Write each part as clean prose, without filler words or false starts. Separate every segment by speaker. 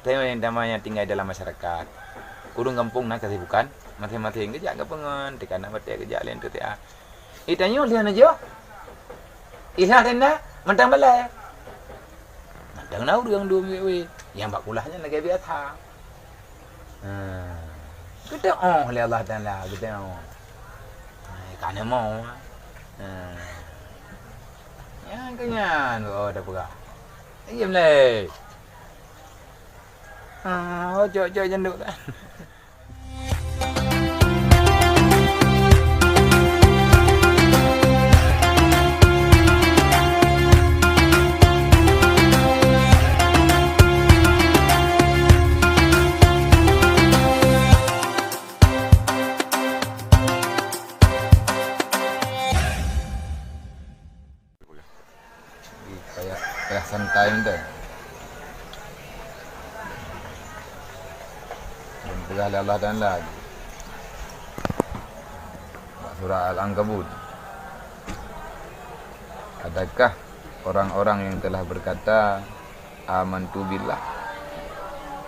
Speaker 1: Saya yang namanya tinggal dalam masyarakat. Urung kampung nak kasih bukan. Masing-masing kerja kapangan. Tekan nak batik kerja lain tu tiap. Tanya lian aja. Ilah tenda. Mentang balai. Mentang nak urang dua we. Yang bakulahnya lagi biasa. Kita oleh Allah Taala kita Kana mau. Yang kenyan dah pegah. Diam le. Ojo jenduk kan. Kayak santai ente. Berkali Allah dan lagi. Surah Al-Ankabut. Adakah orang-orang yang telah berkata amantu billah,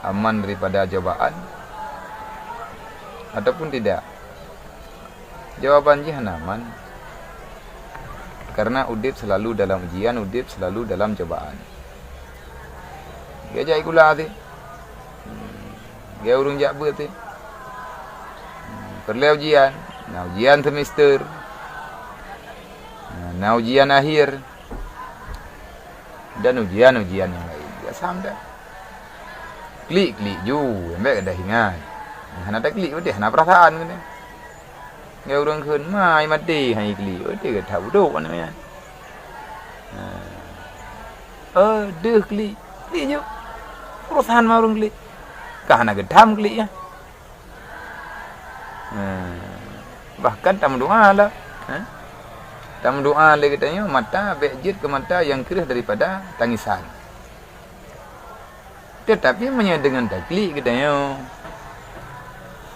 Speaker 1: aman daripada cobaan, ataupun tidak? Jawaban jahanaman. Karena udip selalu dalam ujian, udip selalu dalam cobaan. Dia jai kula ti. Dia urung jak ber ti. Perlu ujian, nah ujian semester. Nah ujian akhir. Dan ujian-ujian yang lain. Dia sampai. Klik ju, ambek ada hingat. Hana tak klik betul, hana perasaan kan. Dia orang khun mai mati hai kli dia kata duduk kan namanya. Deh kli je perusahaan mau orang kli kahana gedam kli ya. Bahkan tamu doa lah. Tamu doa lagi katanya mata bejit ke mata yang keras daripada tangisan. Tetapi menyai dengan takli katanya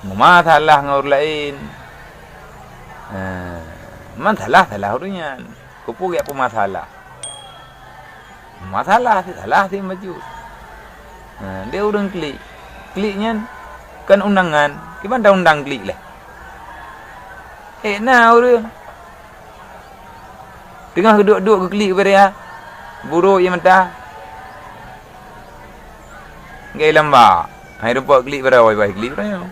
Speaker 1: masalah ngor lain. Masalah urunya. Kupu apa masalah? Masalah sih maju. Dia urang kliknya kan undangan. Gimana undang klik lah? Nah urang. Tengah duduk ke klik pada ya. Buruk yang mentah. Gay lamba. Hai rupa klik pada oi klik orangnya.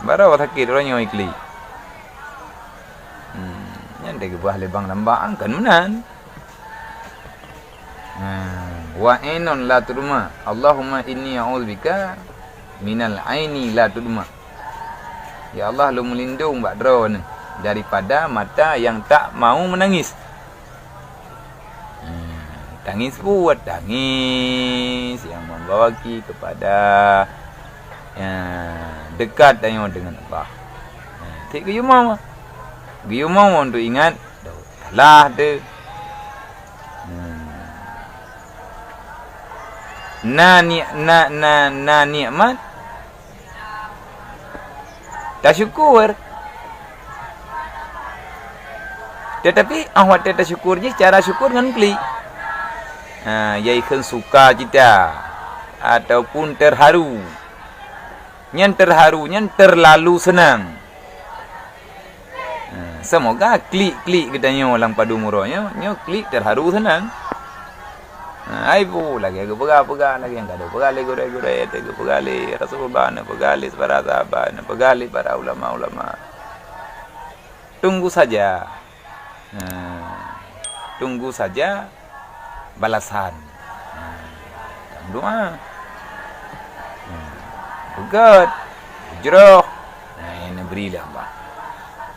Speaker 1: Baru sakit orangnya oi klik. Yang buah lebang lambaan kan menan. Wa ainun la tudma. Allahumma inni a'udzubika minal aini la tudma. Ya Allah, lu melindung bak drone daripada mata yang tak mau menangis. Tangis buat tangis yang membawa kita kepada dekat dengan Allah. Tak ke mau. Dia mau untuk ingat lah tu. Na nikmat tak syukur. Tetapi awak tak syukur je, cara syukur dengan klik. Iaitu suka kita ataupun terharu. Yang terharu, yang terlalu senang. Semoga klik katanya orang padu murahnya, klik terharu senang. Ai lagi aku pegang lagi yang kada pegali gurai tegu pegali Rasulullah na pegali para sahabat na pegali para ulama. Tunggu saja. Tunggu saja balasan. Doa. Pegat. Jroh. Ini berilah bah.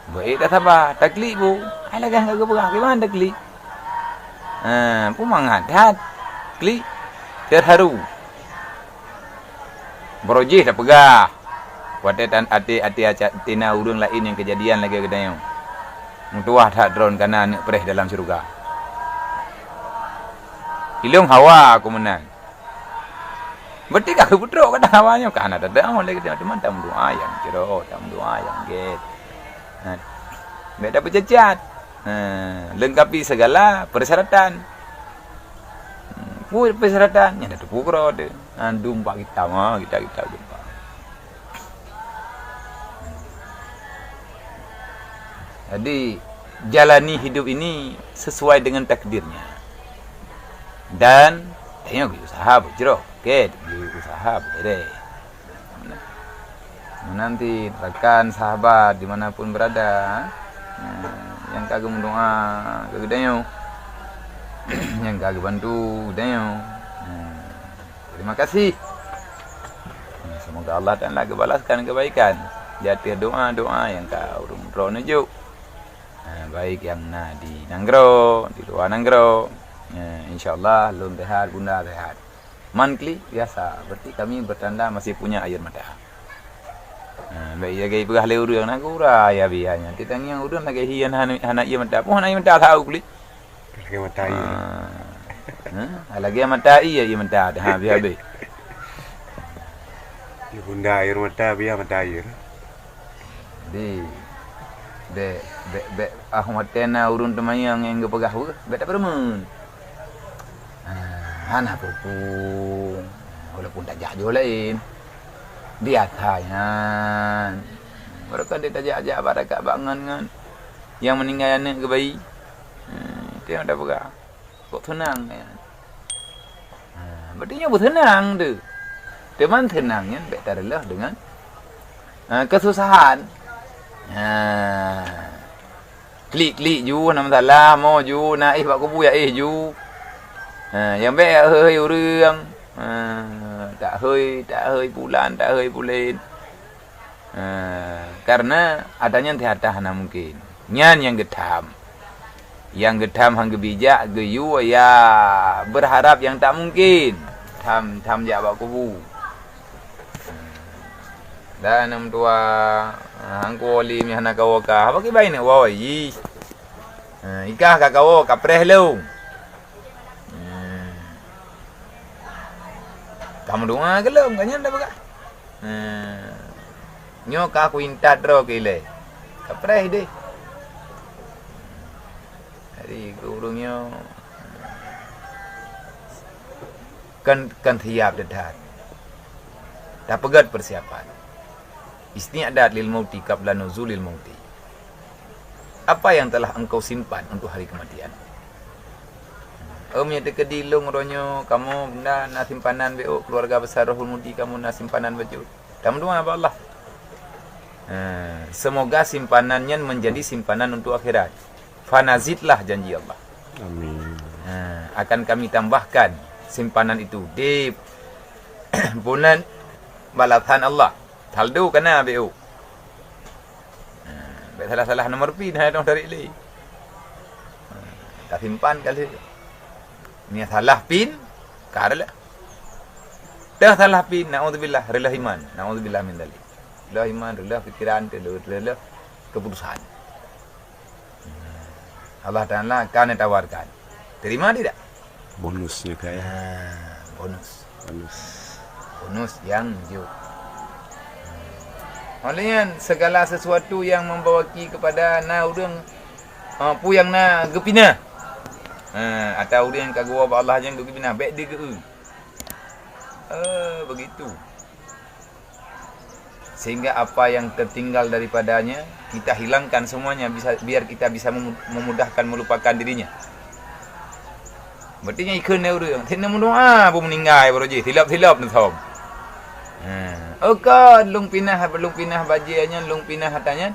Speaker 1: Baik dah sabar. Taklik bu. Ai lagi enggak aku pegang. Gimana taklik? Pumangat. Klik terharu. Berojih dah pegah. Watetan ati tina urang lain yang kejadian lagi katanya. Mutuah tak drone kana nak perih dalam syurga. Ilung hawa aku menang. Berarti aku putruk kata hawanya kan ada lagi teman tam doa yang jero, tam doa yang get. Beda bercacat. Lengkapi segala persyaratan. Persyaratan yang ada tu pukul ada. Dumpa kita dumpa. Jadi jalani hidup ini sesuai dengan takdirnya. Dan tengok usaha bujro, oke, usaha boleh. Nanti rekan sahabat dimanapun berada, yang kagak mendoa kegedean, yang kagak bantu kegedean. Terima kasih. Semoga Allah Ta'ala balaskan kebaikan. Jati doa-doa yang kau roh nujuk. Baik yang di Nanggro, di luar Nanggro. InsyaAllah lum sehat, bunda sehat. Mankli biasa. Berarti kami bertanda masih punya air mata. Baik ya gay pegah le urang nak ura ya bianya. Kita yang urang lagi hian hana ia mata. Pun hana ia mata tahu kuli.
Speaker 2: Lagi mata iya.
Speaker 1: Lagi mata iya ia mata dah habis.
Speaker 2: Di bunda air mata biar mata air.
Speaker 1: De Ahmad tena urun teman yang gepegah be tak permen. Hana pupu. Walaupun tak jajo lain. Dia tanya. Mereka dia tak jajo barakat bangan kan. Yang meninggal anak ke bayi. Itu yang dah pegah. Kok tenang kan. Berarti nyoba tenang tu. Teman tenangnya be tak rela dengan kesusahan. Klik ju nama salah mau ju naik pak kubu ya ju. Yang baik hơi urang. Tak hơi bulan, tak hơi bulan. Karena adanya tiada mungkin. Nyan yang getam. Yang getam hang gebijak geyu ya berharap yang tak mungkin. Tham ja pak kubu. Dan nam tua angko li mi hana kawaka apa ki bain wa yi ikah ka kawo ka preh lu kamu doa ke lu ganyan dah baka nyo ka kuintat ro ke le ka preh deh hari gurungnya kan thiap dedat dah pegat persiapan. Isti'dad lil mauti qabla nuzulil mauti. Apa yang telah engkau simpan untuk hari kematian? Omnya dekedilung ronyo kamu benda na simpanan beo keluarga besar Rohul Mudi kamu na simpanan baju. Dalam doa apa Allah? Semoga simpanannya menjadi simpanan untuk akhirat. Fanazidlah janji Allah.
Speaker 2: Amin.
Speaker 1: Akan kami tambahkan simpanan itu di bulan balatan Allah. Taldu kena BU. Salah-salah nomor pin hai dong dari li. Tak simpan kali. Ni salah pin karela. Dah salah pin naudzubillah rela iman. Naudzubillah min dalik. Rela iman, rela fikiran, rela keputusan. Allah Ta'ala akan tawarkan. Terima tidak?
Speaker 2: Bonusnya kayak.
Speaker 1: Bonus yang jauh. Olehnya segala sesuatu yang membawaki kepada na urang puyang na gepina. Atau urang kagua ba Allah yang gepina baik dia ke. Begitu. Sehingga apa yang tertinggal daripadanya kita hilangkan semuanya biar kita bisa memudahkan melupakan dirinya. Berarti nya ikun na urang. Tena mendoa pun meninggal baru je hilap-hilap nu thom. Oka lung pinah bajiannya lung pinah hatanya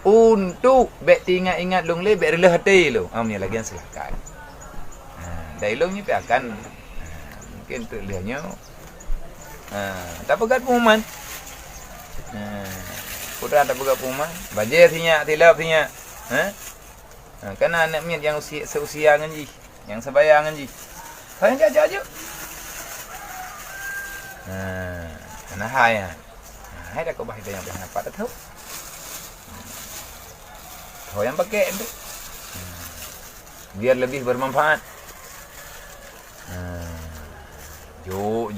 Speaker 1: untuk bek ingat lung le bek rela hati lu. Amnya lagi yang silakan. Dai lung ni akan mungkin terlihatnya tak pegat pengumuman. Putra tak pegat pengumuman. Bajir sinya tilap sinya. Karena anak miat yang seusia nganji, yang sebaya nganji. Saya jajak aja. Karena hai dah kau bahaya yang dah nampak dah tahu. Kau yang pakai itu. Biar lebih bermanfaat. Ju.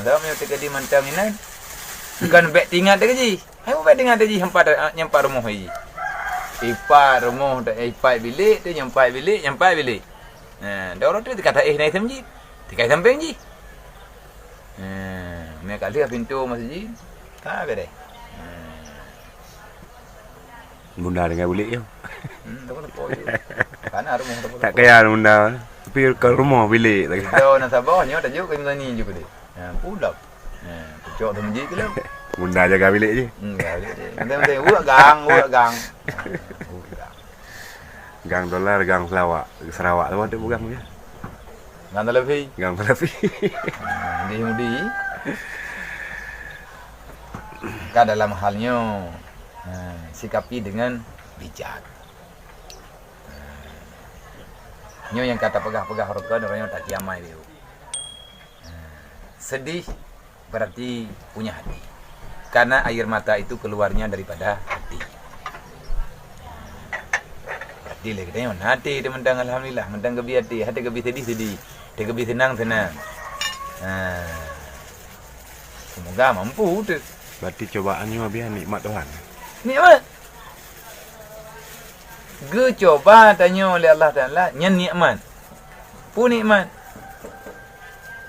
Speaker 1: Dah mai tekan di mantap ni. Bukan bek tinggal dah ji. Hai bek tinggal dah ji nyampai rumah ji. Ipa rumah dah ipa bilik tu nyampai bilik. Dah orang tu kata naik samji. Tikai samping ji. Mai kali pintu masjid. Tak bere.
Speaker 2: Bunda dengan bilik je.
Speaker 1: Tak boleh poyo. Kana rumah tak boleh.
Speaker 2: Tak kaya bunda. Tapi ke rumah bilik tak kaya.
Speaker 1: Kita nak sabahnya tak jauh ke ni juga dia. Pulak. Pecok tu masjid ke lah.
Speaker 2: Bunda jaga bilik je.
Speaker 1: Enggak dia. Nanti urak gang.
Speaker 2: Gang dolar, gang Sarawak tu ada bukan dia.
Speaker 1: Gang lebih.
Speaker 2: Gang Salafi.
Speaker 1: Dia Yahudi. Kan dalam halnya sikapi dengan bijak. Nyo yang kata pegah-pegah rokok orangnya tak kiamai dia. Sedih berarti punya hati. Karena air mata itu keluarnya daripada hati. Berarti lagi dia hati dia mendang alhamdulillah, mendang gebi hati gebi sedih, dia gebi senang. Semoga mampu tu.
Speaker 2: Berarti cobaannya biar nikmat Tuhan.
Speaker 1: Nikmat. Ge coba tanya oleh Allah Ta'ala, nyen nikmat. Pun nikmat.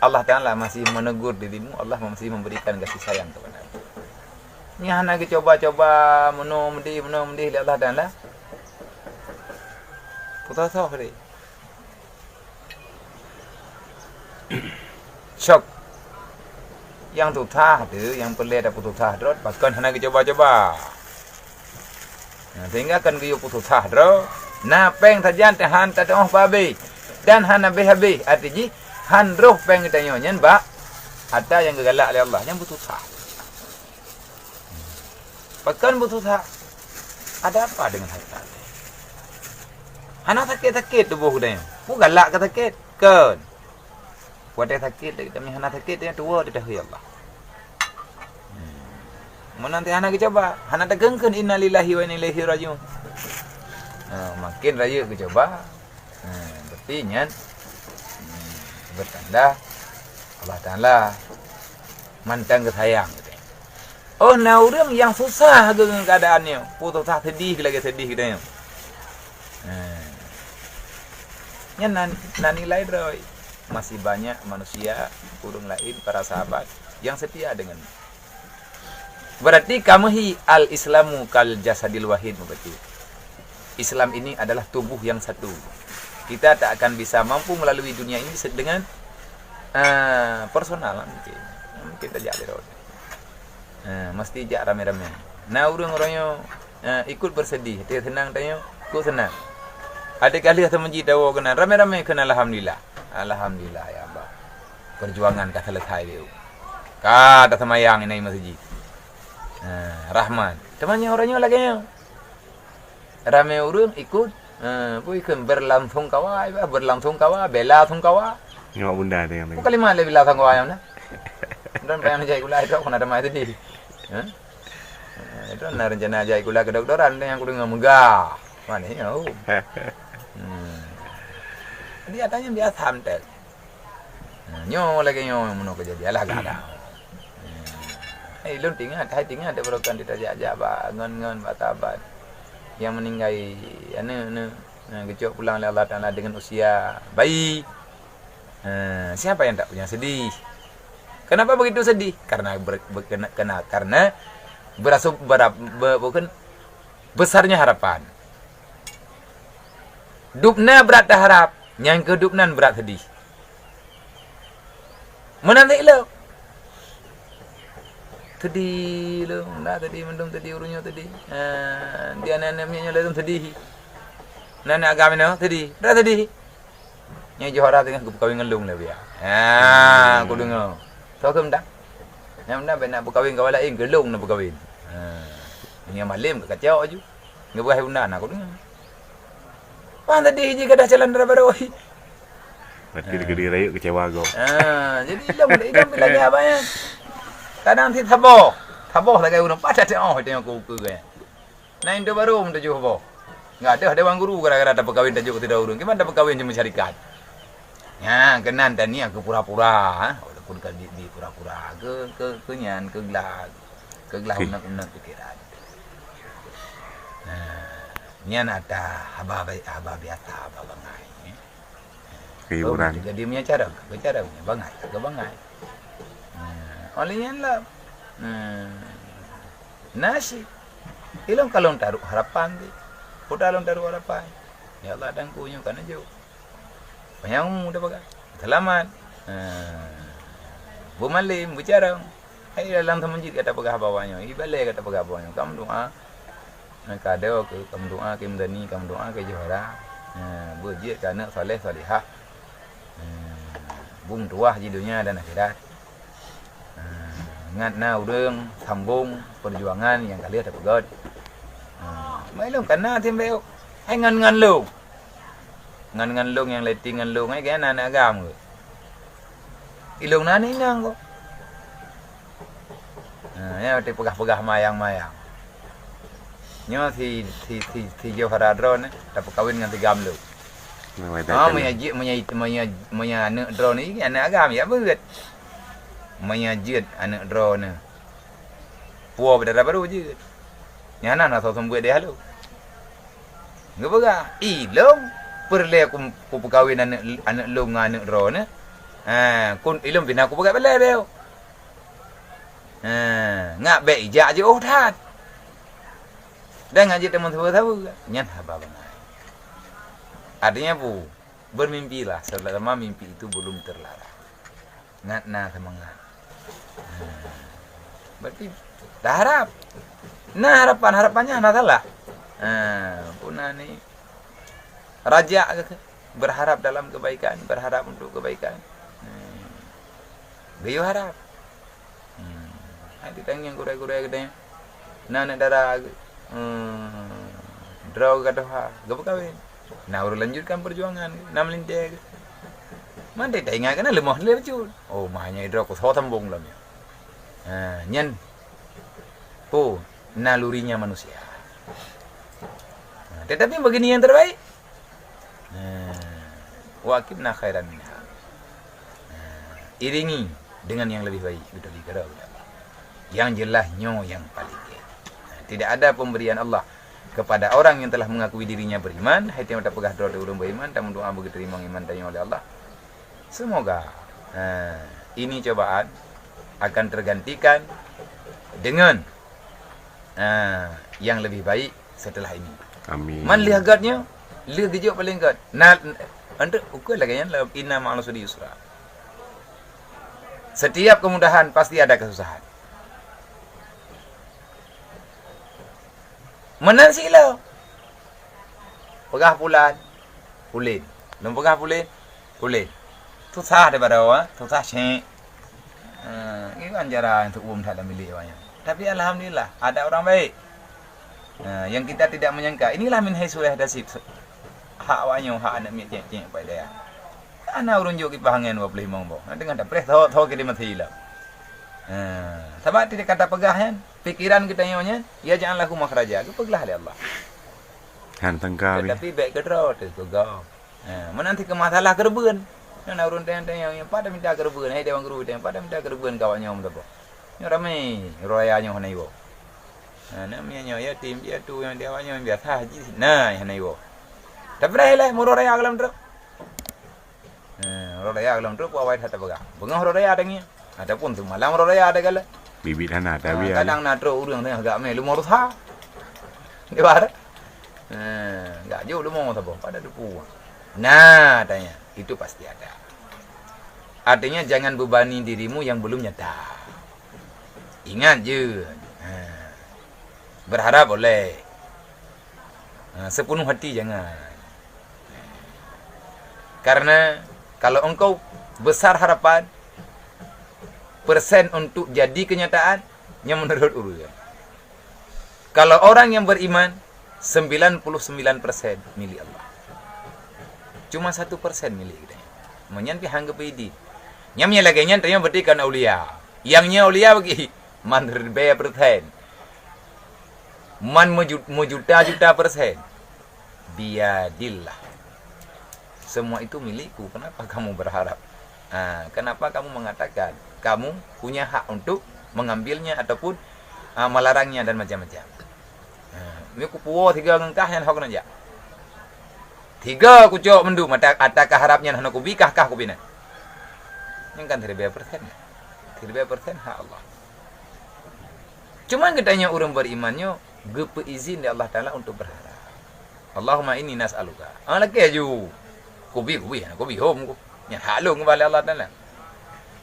Speaker 1: Allah Ta'ala masih menegur dirimu, Allah masih memberikan kasih sayang kepadamu. Ni hana ge coba-coba mendih oleh Allah Ta'ala. Putus asa hari. Syok. Yang tu tah tu, yang pelai dah putus tah drot, bahkan hana ge coba-coba. Sehingga kan ge putus tah drot, na peng tajan tahan tatong babe. Dan hana behabe artinya han roh peng tanyo nyen ba ada yang gegalak oleh Allah yang putus tah. Bahkan putus tah. Ada apa dengan harta? Hana sakit tubuh dia. Mu galak ke sakit? Kan. Buat dia sakit, kami hana sakit dia tua dia dah Allah. Nanti hana ke coba, hana tegengkeun innalillahi wa inna ilaihi rajiun. Makin raya ke coba. Berarti nyan bertanda Allah Taala mantang ke sayang gitu. Oh, nah orang yang susah dengan keadaannya, putus asa sedih lagi sedih gitu. Nyan nan nilai droy. Masih banyak manusia kurung lain para sahabat yang setia dengan. Berarti kamahi al-islamu kal jasadil wahid berarti. Islam ini adalah tubuh yang satu. Kita tak akan bisa mampu melalui dunia ini dengan personal mungkin. Kita jadi road. Mesti jak rame-rame. Nah, orang-orangnya ikut bersedih, dia senang tanya, ikut senang. Ada kali kata menji dawa kena rame-rame kena alhamdulillah. Alhamdulillah ya Allah. Perjuangan dah selesai dia. Kata semayang ini masjid. Rahman. Temannya orangnya lagi nya. Ramai orang ikut. Ikut berlangsung kawa, bela langsung kawa.
Speaker 2: Nyawa bunda dia yang
Speaker 1: Bukan lima lebih langsung kawa yang mana? Dan pengen jai gula itu kena ada mai tadi. Itu nak rencana jai gula kedokteran yang kudu ngamegah. Mana ya? Dia tanya biasa hamtel. Nyo lagi nyo meno kejadian lah gak ada. Ilun tinggal ada berokan kita jajak ba ngon batabat. Yang meninggal gecok pulang oleh Allah Taala dengan usia bayi. Siapa yang tak punya sedih? Kenapa begitu sedih? Karena karena bukan besarnya harapan. Dupna berat dah harap, yang kedupnan berat sedih. Menanti lo. Sedih lo, nak tadi mendung tadi urunyo tadi. Dia nenek-neneknya lalu sedih. Nenek agama no sedih, berat sedih. Yang johara dengan kawin ngelung lah dia. Aku dengar. Tahu ke tak? Yang mana benar berkahwin kawan lain gelung nak berkahwin. Ini malam ke kacau aja. Ngebuah undan aku dengar. Pan tadi jika dah jalan darah-darah.
Speaker 2: Berarti gede raya kecewa kau.
Speaker 1: Jadi ilmu lagi apa ya? Kadang si thaboh lagi orang pada tengok tengok aku ke. Nah itu baru untuk jual apa? Enggak ada dewan guru gara-gara ada berkahwin dan juga tidak urung. Gimana ada berkahwin cuma syarikat? Ya, kenan tani aku pura-pura, walaupun di pura-pura ke nyan ke gelah unak pikiran. Nyan ada haba biasa haba bangai.
Speaker 2: Hiburan.
Speaker 1: Jadi punya cara, bangai. Olian lah. Nasi. Ilong kalong taruh harapan di. Putalong taruh harapan. Ya Allah dan kunyo kana jauh. Panyang udah baga. Selamat. Bumalim bicara. Hai dalam masjid kata pegah bawahnya. Ibale kata pegah bawahnya. Kamu doa. Kadao ke kamu doa ke mdani, kamu doa ke johara. Berjit kana saleh salihah. Bung tuah di dunia dan akhirat. Ngat na urang sambung perjuangan yang kali ada pegot. Mai long kana timbeu. Hai ngan long. Ngan long yang leti ngan long ai cái anak agam ke. Ilong nani nang ko. Ya te pegah-pegah mayang-mayang. Nyo thì johara drone dapat kawin dengan 3 lu. Maya anak drone ni anak agam ya berat. Maya jid anak drone. Puo berada baru je. Nyana na so sembuat dia lu. Ngapaga? Ilong perle aku kawin anak lu dengan anak drone. Kun ilong bina aku pakai bela beo. Ngak be ijak je oh tat. Dan ngaji teman-teman tahu nyan haba bangai. Artinya bu, bermimpilah selama mimpi itu belum terlarang. Ngat semangat. Berarti dah harap. Nah harapannya nah salah. Punah ni raja berharap dalam kebaikan, berharap untuk kebaikan. Dia harap. Ada tang yang kurai-kurai gede. Nak darah draw kata ha, gak kawin. Nah urus lanjutkan perjuangan, nam linte. Mana tak ingat kan lemah lecur. Oh mahnya draw ko so tambung lam ya. Nyen. Po, nalurinya manusia. Tetapi begini yang terbaik. Waqibna khairan minha. Iringi dengan yang lebih baik. Betul dikira. Yang jelas nyo yang paling. Tidak ada pemberian Allah kepada orang yang telah mengakui dirinya beriman. Hai tiang tak pegah doa urang beriman, tamu doa begitu terima iman tanya oleh Allah. Semoga ini cobaan akan tergantikan dengan yang lebih baik setelah ini.
Speaker 2: Amin.
Speaker 1: Man lihat gatnya, lihat gejok paling gat. Nah, anda ukur lagi yang inna ma'al usri yusra. Setiap kemudahan pasti ada kesusahan. Menang sila. Pegah pulan, pulin. Lom pegah pulin, pulin. Susah daripada awak, susah syek. Ini kan cara untuk tak ada milik awaknya. Tapi alhamdulillah ada orang baik. Yang kita tidak menyangka. Inilah min haisu dasib. Hak awaknya, hak anak miak cek pada dia. Ana urun jo ki pahangen 25 bo. Dengan tak pres tho ke di mati lah. Sebab tidak kata pegahnya, pikiran kita nyonya, ya janganlah aku makhraja, aku peglah oleh Allah.
Speaker 2: Han tengkau ni.
Speaker 1: Tapi baik ke draw tu pegah. Menanti ke masalah kerben. Nak urun teng-teng yang pada minta kerben, hai dewan guru teng pada minta kerben kawannya om tapo. Nyo ramai royanya honai bo. Namanya nyo ya tim dia tu yang dia awaknya biasa haji. Nah, honai bo. Tapi dah mo roya alam tu. Roya alam tu awai thata pegah. Bengah roya adanya. Ataupun tu malam raya ada kala.
Speaker 2: Bibit anak tapi
Speaker 1: kadang natro urang tengah agak me lumur tha. Di bar. Enggak jauh lumur apa pada dupu. Nah, tanya, itu pasti ada. Artinya jangan bebani dirimu yang belum nyata. Ingat je. Berharap boleh. Sepenuh hati jangan. Karena kalau engkau besar harapan persen untuk jadi kenyataan yang menurut urusan. Kalau orang yang beriman 99% milik Allah. Cuma 1% milik kita. Menyan pi hangga pidi. Nyamnya lagi nyan terima berikan aulia. Yangnya aulia bagi man berbaya persen. Man juta-juta persen. Biadillah. Semua itu milikku. Kenapa kamu berharap? Kenapa kamu mengatakan kamu punya hak untuk mengambilnya ataupun melarangnya dan macam-macam. Ini kupuo 3 ngengkah yang hak aja. 3 kucok mendu mata atakah harapnya nak kubikah kah kubina. Yang kan 3%. 13% hak Allah. Cuma katanya orang berimannya gepe izin dari Allah Taala untuk berharap. Allahumma inni nas'aluka. Lagi aju. Kubi home ku. Yang halung kepada Allah Taala.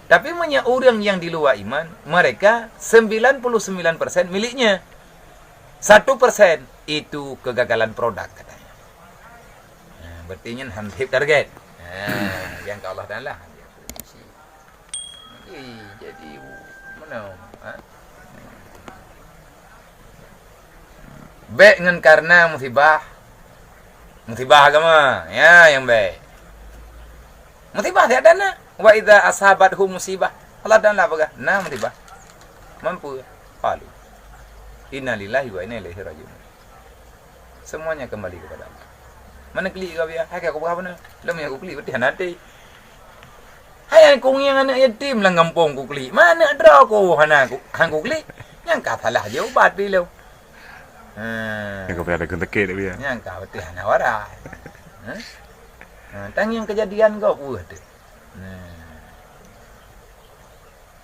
Speaker 1: Tapi punya orang yang di luar iman, mereka 99% miliknya. 1% itu kegagalan produk katanya. Berarti nya hampir target. Yang ke Allah Taala. Jadi mana? Baik dengan karena musibah agama, ya yang baik. Musibah tiada na. Wa idza asabathu musibah. Allah Taala apa? Nah musibah. Mampu. Qalu. Inna lillahi wa inna ilaihi raji'un. Semuanya kembali kepada Allah. Mana klik kau biar? Hai aku buka mana? Lam yang aku klik berarti hanati. Hai aku yang anak yatim lang kampung ku klik. Mana ada aku hanaku? Hang ku klik. Yang kata lah dia ubat bilo.
Speaker 2: Yang kau ada kentekit dia.
Speaker 1: Yang kau berarti hana warai. Tang yang kejadian kau buat.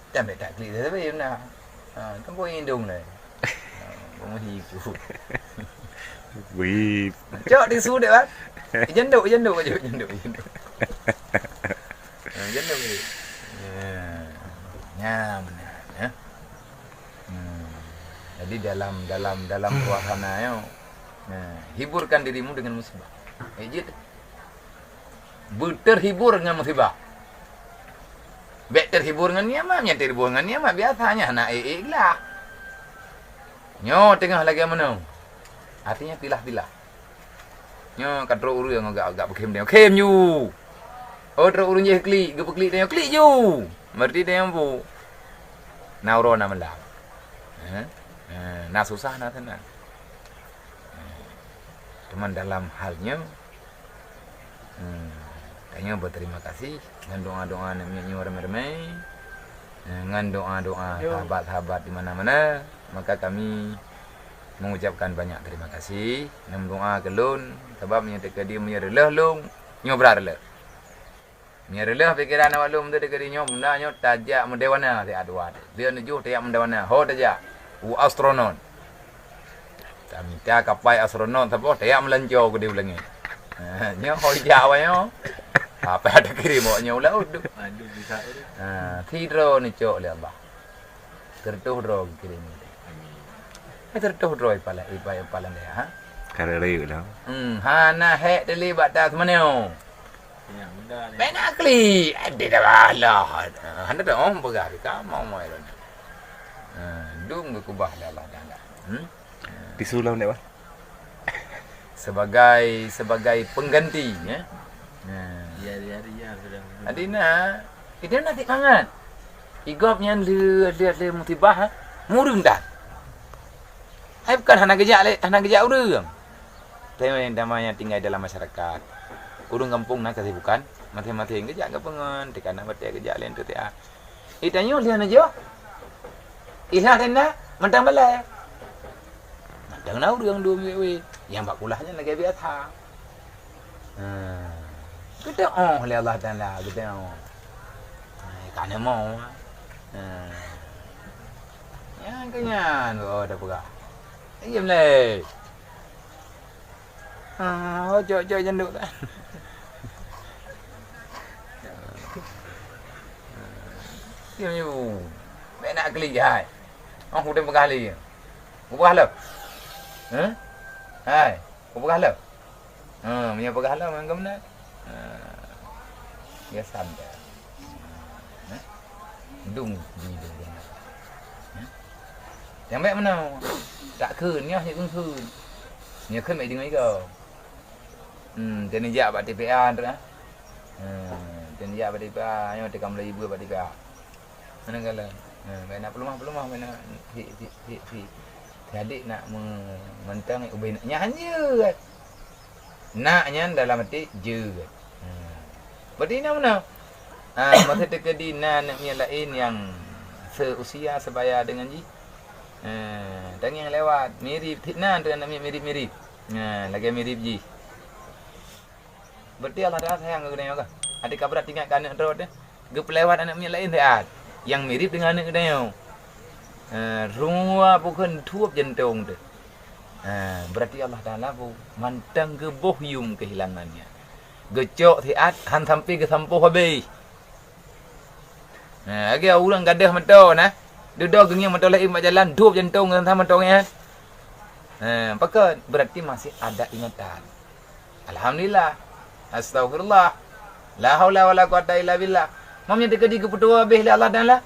Speaker 1: Sampai tak klik tapi nak. Kan kau hidung lah. Kau hidup.
Speaker 2: Wih.
Speaker 1: Cok di sudah kan? Jenduk aja jenduk. Jenduk ni. Ya, benar ya. Jadi dalam suasana yo. Hiburkan dirimu dengan musibah. Ejit. Terhibur dengan musibah. Terhibur dengan niamah, terhibur dengan niamah biasanya nak lah. Nyo tengah lagi mana? Artinya pilah-pilah. Nyo kadro uru yang agak berkem dia. Kem you. Dro uru je klik, gepe klik dia klik you. Berarti dia bu. Nauro na melam. Na susah na tenang. Cuman dalam halnya tanya berterima kasih dengan doa-doa namanya remeh-remeh. Dengan doa-doa sahabat-sahabat di mana-mana, maka kami mengucapkan banyak terima kasih. Nam doa kelun sebab menyatakan dia menyerlah long nyobrar le. Menyerlah fikiran awak lum tu dekat dia nyom na nyot tajak mendewana dia adwa. Dia nuju tajak mendewana. Ho tajak. Astronaut. Kami tak kapai astronaut tapi tajak melanjau ke dia ulangi. Nyo ho ja wa nyo. Apa ada kirim mo nyo ulah uduk. Aduh bisa. Tidro ni cok le Allah. Tertuh ro kirim. Tertuh ro pala dia ha.
Speaker 2: Karere lah.
Speaker 1: Hana he deli bata semenyo. Ya benda ni. Benak kli. Ada dah lah. Hana dah om pegah ka mau mai ro. Dung ke kubah Allah Taala.
Speaker 2: Disulam nek bah.
Speaker 1: Sebagai pengganti ya.
Speaker 3: Ya sudah.
Speaker 1: Adina, kita nanti kangen. Igopnya lihat musibah murung dah. Hai bukan hana gejak urang. Tapi namanya tinggal dalam masyarakat. Urang kampung nak kasih bukan. Mati-mati gejak ke pengen, dikana mati gejak lain tu dia. Itanyo lihat aja. Ilah tenda mentang balai. Mentang na urang dua we. Yang bak kulahnya lagi biasa. Kita oleh Allah Taala kita kan mau. Yang kenyan dah pegah. Diam le. Jok jenduk dah. Diam you. Mek nak keli hai. Hudah pegah li. Pegah le. Hai, pegah le. Punya pegah le mang kemana? Ya sampai. Dung di dung. Yang baik mana? Tak keunnya ni keun. Nya keun mai dengan kau. Dan dia buat TPA tu ah. Dan dia buat TPA, yang tekam lagi buat TPA. Mana kala? Baik nak pelumah mana hi. Adik nak mentang ubin nyanyi. Naknya dalam arti je. Berarti mana? Masa terjadi nak yang lain yang seusia sebaya dengan ji. Dan yang lewat mirip fitnah tu namanya mirip-mirip. Lagi mirip ji. Berarti Allah Taala sayang ke dia ke? Ada kabar tinggal kan anak road dia. Ge pelewat anak yang lain sehat. yang mirip dengan anak dia. Rumah bukan tuap jantung tu. Berarti Allah Ta'ala pun mantang ke bohyum kehilangannya. Gecok thiat han sampai ke sampuh habis. Lagi orang gadah mata nah. Duduk gengnya mata lain mak jalan tuap jantung sama mantangnya. Maka berarti masih ada ingatan. Alhamdulillah. Astaghfirullah. La haula wala quwata illa billah. Mamnya dekadi ke petua habis Allah Ta'ala.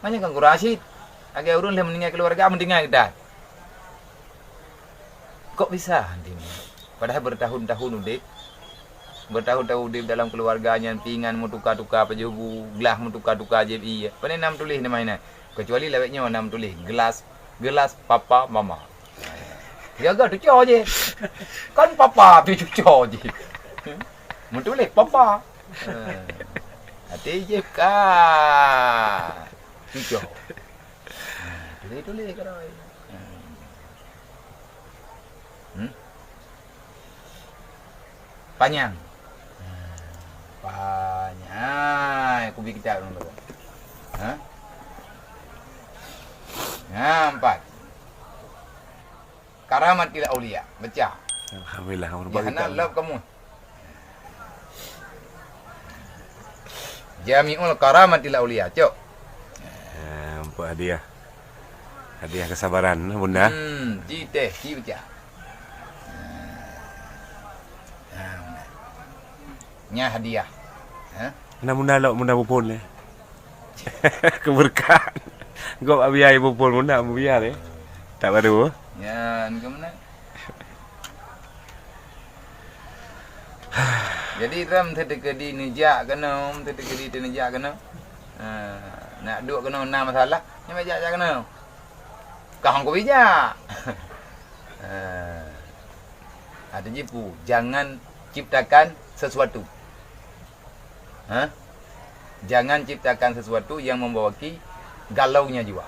Speaker 1: Banyak kan Rashid. Agak urun lah meninggal keluarga meninggal dah. Kok bisa nanti? Padahal bertahun-tahun udah. Bertahun-tahun udah dalam keluarganya pingan mu tukar-tukar pejubu, gelas mu tukar-tukar je iya. Pandai nam tulis namanya. Kecuali lewatnya nam tulis gelas papa mama. Jaga tu cor je. Kan papa tu cor je. Mu tulis papa. Hati je kan. Cucuk. Tulis kalau. Panjang. Panjang. Aku bikin kitab dulu. Empat. Karamatil auliya. Baca.
Speaker 2: Alhamdulillah kamu
Speaker 1: Ya nak love kamu. Jami'ul karamatil auliya. Cok.
Speaker 2: Nampak hadiah. Hadiah kesabaran bunda.
Speaker 1: Cite, baca. Nya hadiah.
Speaker 2: Bunda lok bunda pupun le. Keberkahan. Kau biaya pupun bunda biar le. Tak baru.
Speaker 1: Ya, ni ke mana? Jadi ram terdeka di nejak kena, terdeka di nejak kena. Nak duduk kena enam masalah, ni bijak jak kena. Kau kau bijak. Ada jipu, jangan ciptakan sesuatu. Jangan ciptakan sesuatu yang membawaki galaunya jiwa.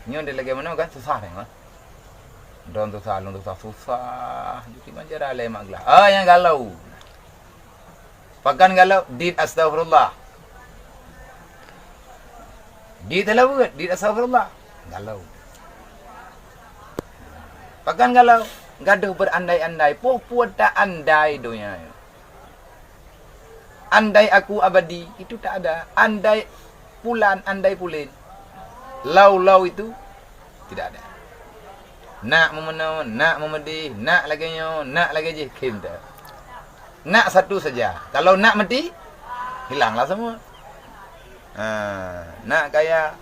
Speaker 1: Ni ada lagi mana kan susah ni kan? Don susah. Jadi macam ada lemak gelah. Yang galau. Pakan galau, dit astagfirullah. Dit telawat, dit astagfirullah. Galau. Pakan galau, gaduh berandai-andai, puan tak andai dunia. Andai aku abadi, itu tak ada. Andai pulan, andai pulin. Lau itu tidak ada. Nak memenuh, nak memedih, nak lagi je kinta. Nak satu saja. Kalau nak mati, hilanglah semua. Nak kaya,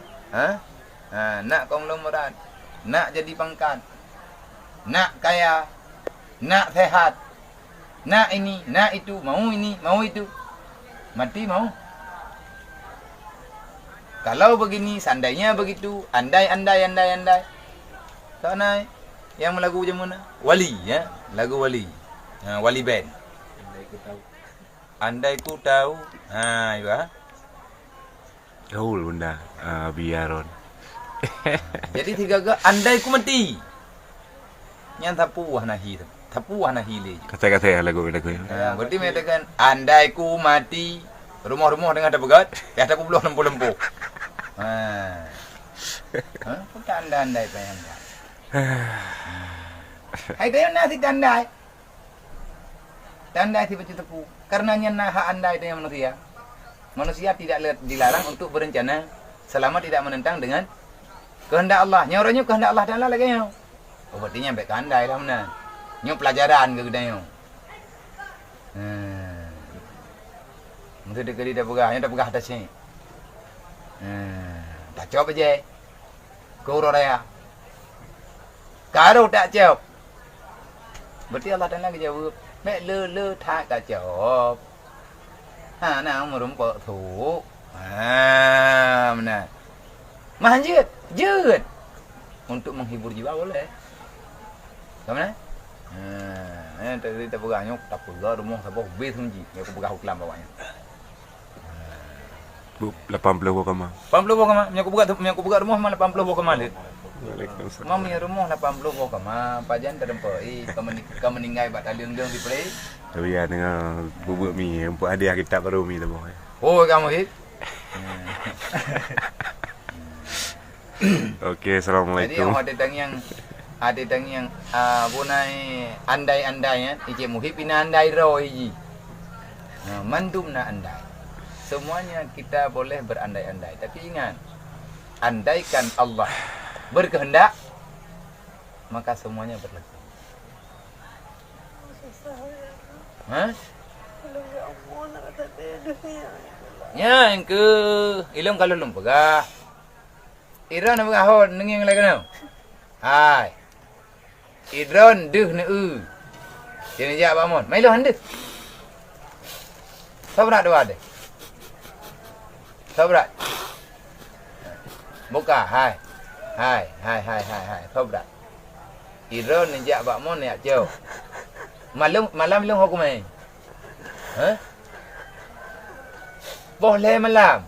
Speaker 1: nak konglomerat, nak jadi pangkat, nak kaya, nak sehat, nak ini, nak itu, mau ini, mau itu. Mati mau. Kalau begini, seandainya begitu, andai. Tak naik. Yang lagu macam mana? Wali, ya. Lagu Wali. Wali band. Andai ku tahu. Iya.
Speaker 2: Gaul bunda. Biaron.
Speaker 1: Jadi tiga andai ku mati. Yang tapuah nahi. Tapuah nahi le.
Speaker 2: Kata-kata lagu.
Speaker 1: Berarti mengatakan andai ku mati. Rumah-rumah dengan ada begat, ya ada puluh lembu-lembu. Kau tak andai payang. Hai kayo nasi tandai. Tandai si baca tepu. Karenanya naha andai dengan manusia. Manusia tidak dilarang untuk berencana selama tidak menentang dengan kehendak Allah. Nyoranya kehendak Allah Ta'ala lagi nyo. Berarti nyampe ke andai lah mana. Nyo pelajaran ke gedanya. Mesti dekali dah pegah atas sini. Tak jawab aja. Kau raya. Karo tak jawab. Berarti Allah Ta'ala jawab. Mek le tak jawab. Nak merumpuk tu. Mana? Manjut, jut. Untuk menghibur jiwa boleh. Mana? Tadi tak pegahnya, tak pegah rumah siapa bes hunji. Aku pegah hukum bawahnya.
Speaker 2: 80 koma.
Speaker 1: 80 koma. Aku buka rumah mana 80 koma le.
Speaker 2: Waalaikumsalam.
Speaker 1: Mami rumah 80 koma. Pajan terdempai. Kau meninggal bat aliung-aliung di play.
Speaker 2: Tapi ya dengan bubuk mi, empuk hadiah kitab baru mi tu boh.
Speaker 1: Oh kamu hit.
Speaker 2: Okey,
Speaker 1: Jadi
Speaker 2: assalamualaikum.
Speaker 1: ada tang yang bunai andai-andai ya, ije muhib ina andai ro hiji. Mandum na andai. Semuanya kita boleh berandai-andai, tapi ingat, andaikan Allah berkehendak, maka semuanya berlaku. Hah? Ya, yang ke ilmu kalau belum pegah. Iran nak pegah hon nenging lagi kena. Hai. Idron duh ne Jadi jak bangun. Mai lo hande. Sabrak dua ada. Sabrak. Buka, hai. Hai. Sabrak. Idron ne jak bangun ne jauh. Malam belum hukum ni. Hah? Boleh malam.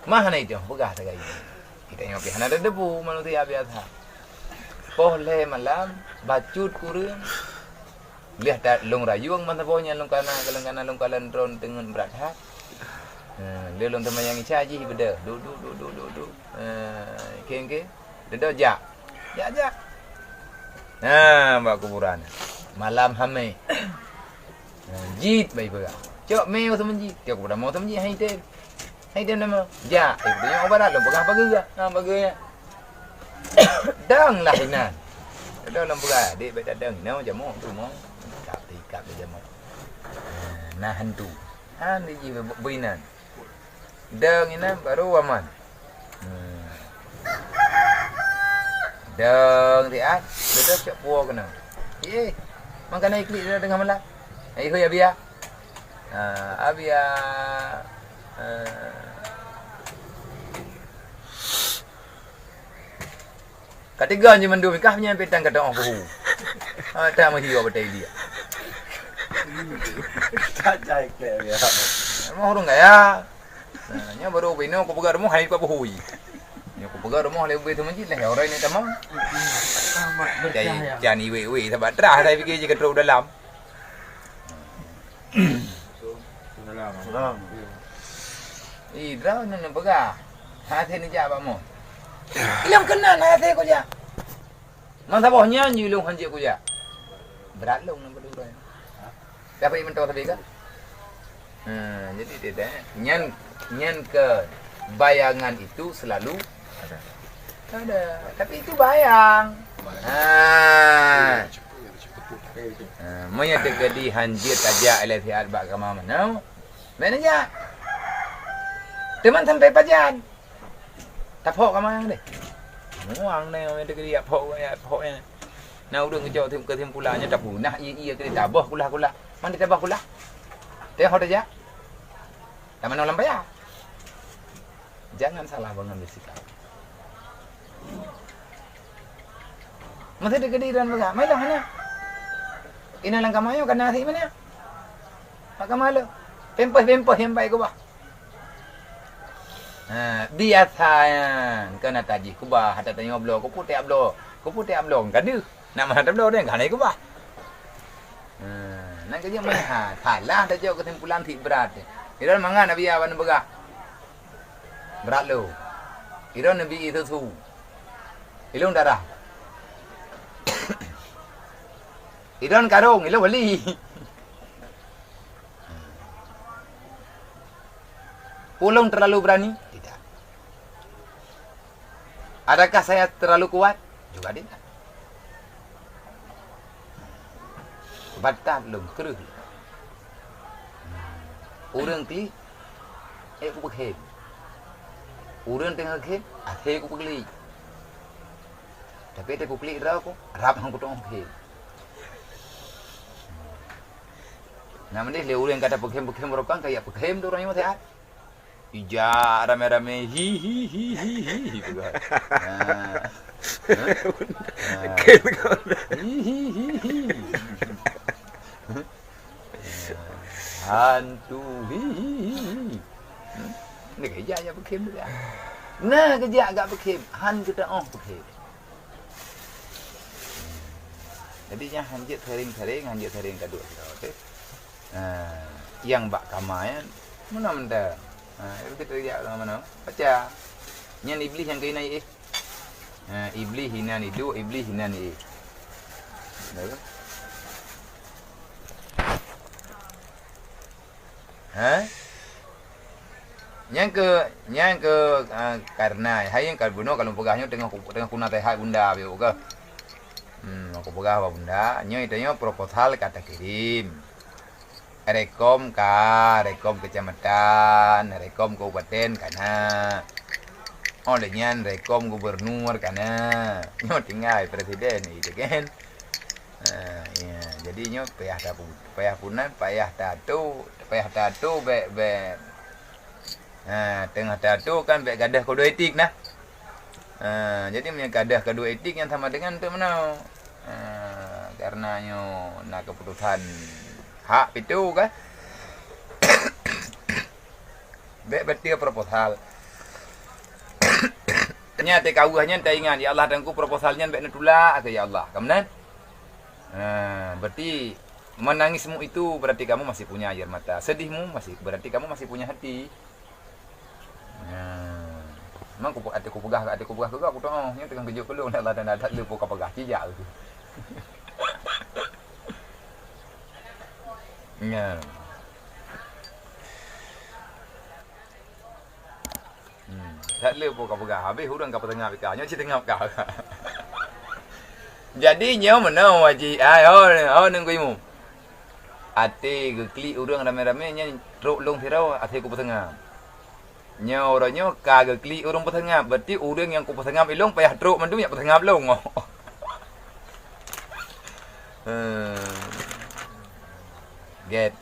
Speaker 1: Mana itu? Bukan sekali. Kita yang pihan ada debu manusia biasa. Boleh malam bacut kurang. Lihat dah long rayuang mana bohnya long kanan drone dengan berat hat. Dia long teman yang caji beda. Du. Kengke. Dedo jak. Jak. Buat kuburan. Malam hamai. Jit baik pula. Cok meo sama jit. Tiap kuburan mau sama jit hai tem nama. Ja, dia obat lo pegang pagi ke? Pagi. Dang lah hinan. Dalam pegang, dia beda dang. Nama jamu tu mau. Tikap dia jamu. Nah hantu. Han dia binan. Dang ini baru aman. Dang dia, dia cak puak kena. Makan naik klik dia dengan malam. Ai hoy abia. Abia ketiga je mandu kah punya petang kata orang buhu. Tak mau hiu betai dia.
Speaker 3: Tak cai klep ya.
Speaker 1: Mau orang gaya. Nya baru bino ko pegar mo hai ko buhu. Nya ko pegar mo le be tu manjit lah orang ni tamam.
Speaker 3: Amat bercahaya.
Speaker 1: Jani we sebab terah saya fikir je ketruk dalam.
Speaker 3: Salam.
Speaker 1: Dah nak pegar. Hati ni jawab mo. Ilang kena hati ko ja. Masa bohnya nyulung hanjik ko ja. Berat long nak berdua. Dapat mentau tadi kan? Jadi tidak. Nyan ke bayangan itu selalu ada. Tapi itu bayang. Monya tegadi hanjir tajak elati albak kama mana? Mana ja? Teman sampai pajan. Tak phok kama yang deh. Muang ni orang tegadi phok ya. Nah udah ngejauh ke pulanya tak punah iya ke tabah kulah. Mana tabah kulah? Tengok aja. Taman ulang bayar. Jangan salah mengambil sikap. Masih di kediran juga. Mai lah mana? Ina lang kamayo kan nasi mana? Maka malu. Pempah yang baik ko ba? Biasa yan. Kena taji ko ba? Hata tayo ablo. Ko puti ablo. Kadu. Nama hata ablo din. Kanay ko ba? Nang kaya mana? Salah tayo kesimpulan ti berat. Iron mangan nabi awan baga. Berat lo. Iron nabi itu tu. Ilung darah. Iron karung, ilung wali. Pulung terlalu berani? Tidak. Adakah saya terlalu kuat? Juga tidak. Batat lum keruh. Urang ti, ku berkhem. Urang tengah khem, akhir ku berkeli. Tapi dia ku klik dah aku, rap hang ku tong khem. Nama dia le urang kata berkhem berokang kayak berkhem tu orang yang mati. Ija rame-rame hi tu kan.
Speaker 2: Kel kau.
Speaker 1: Hi. Hantu hi. Ni kerja je berkhem tu kan. Nah kerja agak berkhem, han kita berkhem. Jadi yang hanjit sering kaduk kita tu. Yang bak kamai mana menda. Itu kita lihat mana. Baca. Yang iblis yang kena ni. Iblis hina ni du, iblis hina ni. Betul? Yang ke karena hai yang karbono kalau pegahnya tengah kuna teh hai bunda biu ke. Aku pegah apa bunda, nyo itu nyo proposal kata kirim. Rekom kecamatan, rekom kabupaten kana. Oleh nyan rekom gubernur kana. Nyo tinggal presiden itu kan. Ya, jadi nyo payah punan, payah tatu be tengah tatu kan be gadah kode etik nah. Jadi punya gadah kode etik yang sama dengan tu mana? Karena nyo nak keputusan hak itu kan. Be betul proposal. Ternyata kawahnya tak ingat ya Allah dan ku proposalnya be natula ke ya Allah. Kemudian berarti menangismu itu berarti kamu masih punya air mata. Sedihmu masih berarti kamu masih punya hati. Memang aku pegah juga aku tahu yang tengah kerja keluar nak Allah dan ada lupa kau pegah cijak tu. Ya. Tak lupa kau pegah habis hurang kau tengah pegah nyo tengah kau. Jadi nyo mana waji oh nungguimu. Ate gekli urang rame-rame nya truk long sirau ate ku petengah. Nya orangnya kagak kli urang petengah berarti urang yang ku petengah ilong payah truk mandu nya petengah belong. Get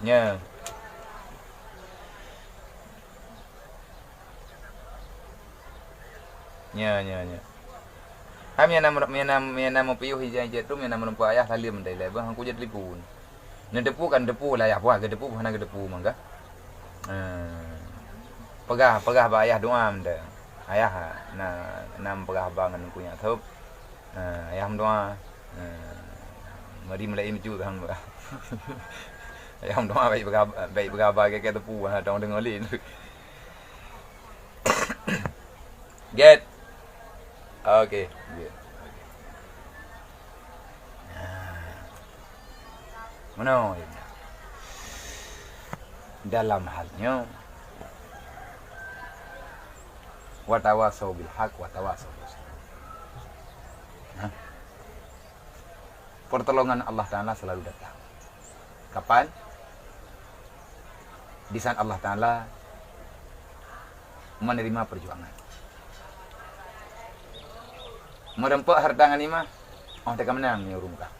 Speaker 1: nya Kami nama piuh hijau tu nama nampak ayah salim mendai lah. Bang aku jadi telefon. Depu kan depu lah ayah buah depu mana depu mangga. Pegah ba ayah doa menda. Ayah nam pegah bangan punya thop. Ayah doa. Mari mulai meju hang. Ayah doa baik pegah ba ke depu ha dong dengar lin. Get. Okay. Yeah. Mana? Dalam halnya watawasau bil haq watawasau bis sabr. Pertolongan Allah Ta'ala selalu datang. Kapan? Di saat Allah Ta'ala menerima perjuangan. Merempak hartangan imah, orang tak menang ni urung ka.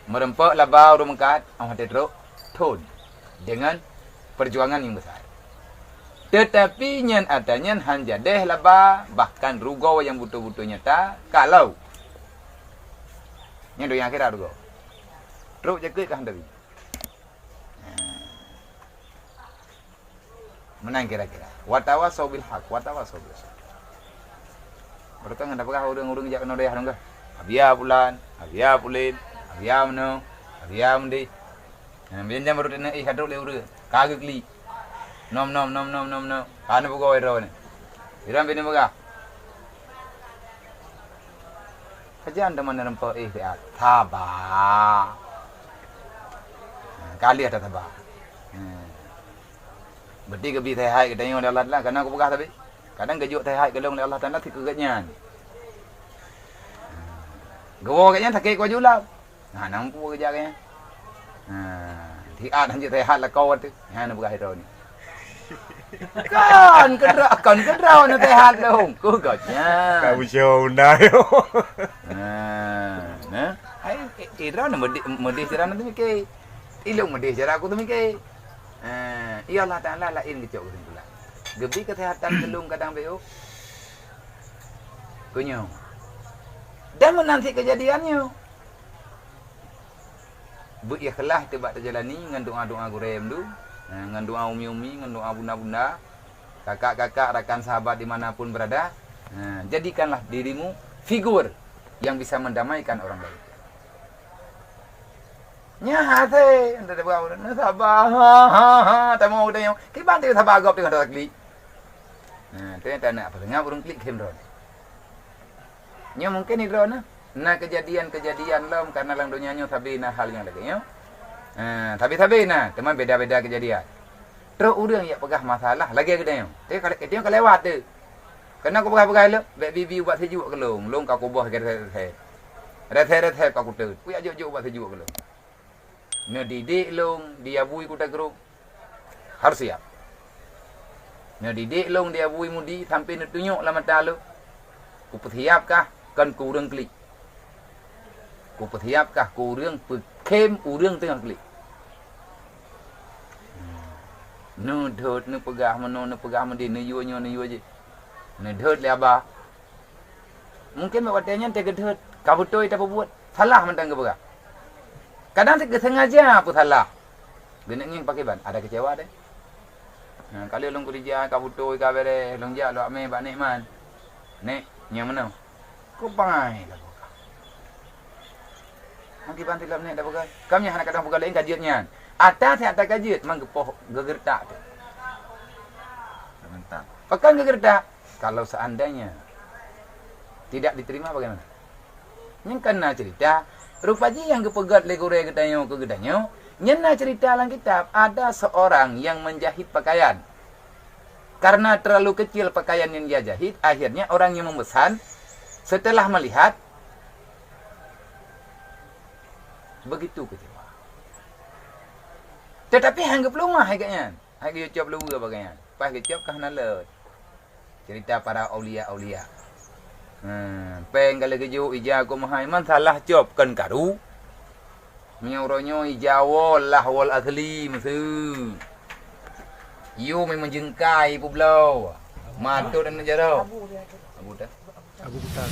Speaker 1: Merempak labau urung kat, orang tak teruk tun dengan perjuangan yang besar. Tetapi nyan adanya hanjadeh laba bahkan rugo yang butuh-butuh nyata kalau nyan do yang akhir rugo. Teruk je ke kah dari. Menang kira-kira. Watawasau bil haq, watawasau bis sabr. Berarti ngada pegah urang-urang jak kena dayah dong ke. Abia bulan, abia pulin, abia meno, abia mundi. Bian jam baru dena hadruk le urang. Kagak li. Nom. Anu pegawai ro ni. Iram bini pegah. Kajian teman rempo dia tabah. Kali ada tabah. Berarti ke bi thai hai ke tengok Allah lah karena aku pegah tapi. Kadang gejuk teh hai gelong Allah Taala ti kegatnya. Gawo katnya tak kau julap. Nah nampu kerja katnya. Ti ad hanjit teh hai la kau tu. Ha nak buka hero ni. Kan kedra na teh hai dong. Ku gatnya.
Speaker 2: Kau show undai.
Speaker 1: Nah. Ai ira na medi sira na tu ke. Ilung medi sira aku tu ke. Ya Allah Taala lain gejuk pula. Gebi kesehatan gelung kadang beo. Kunyo. Dan menanti kejadiannya. Bu ikhlas tebak terjalani dengan doa-doa gurem tu, dengan doa umi-umi, dengan doa bunda-bunda, kakak-kakak, rakan sahabat dimanapun berada. Jadikanlah dirimu figur yang bisa mendamaikan orang lain. Nya hate anda dah berau na sabar ha tamu dah yang ki bantu sabar gop dengan klik. Tu yang tak nak apa dengar burung klik kem ron. Nya mungkin itu na kejadian-kejadian lam karena lang dunia nyo sabi na hal yang lagi nyo. Tapi na teman beda-beda kejadian. Terus urang yang pegah masalah lagi gede nyo. Tapi kalau itu yang kelewat tu. Kena aku pegang-pegang le, bek bibi buat sejuk ke long kau kubah ke rethe. Rethe kau kutut. Pu ajuk-ajuk buat sejuk ke long. Ne didik long dia bui kuda geruk. Harus siap. Ne didik long dia bui mudi sampai ne tunjuk lah mata lu. Ku persiapkah kan ku urang klik. Ku persiapkah ku urang kem urang tengah klik. Ne dot ne pegah mano ne pegah mandi ne yo je. Ne dot le aba. Mungkin bawa tanya te gedot kabutoi tak buat. Salah mentang ke pegah. Kadang sengaja apa salah. Geneng pakai ban, ada kecewa deh. Kalau long kerja kabutoi ka bere, long ja lo ame ba nek man. Nek, nya mana? Ko pai lah buka. Mangki bantu lam nek dah buka. Kami anak kadang buka lain kajiannya. Atas atas kajian mang gepoh gegertak tu.
Speaker 3: Sebentar.
Speaker 1: Pakan gegertak. Kalau seandainya tidak diterima bagaimana? Yang kena cerita rupaji yang kepegat legore kedanyo ke gedanyo, nyena cerita dalam kitab ada seorang yang menjahit pakaian. Karena terlalu kecil pakaian yang dia jahit, akhirnya orang yang memesan setelah melihat begitu kecewa. Tetapi hanggap lumah agaknya. Hanggap cop lu ke pakaian. Pas cop kah nalet. Cerita para aulia-aulia. Peng kalau keju ija ko mahai man salah job kan karu. Menyauronyo ijawo lah wal asli musu. You memang jengkai publau. Matu dan jaro. Abu dah.
Speaker 3: Abu Butar.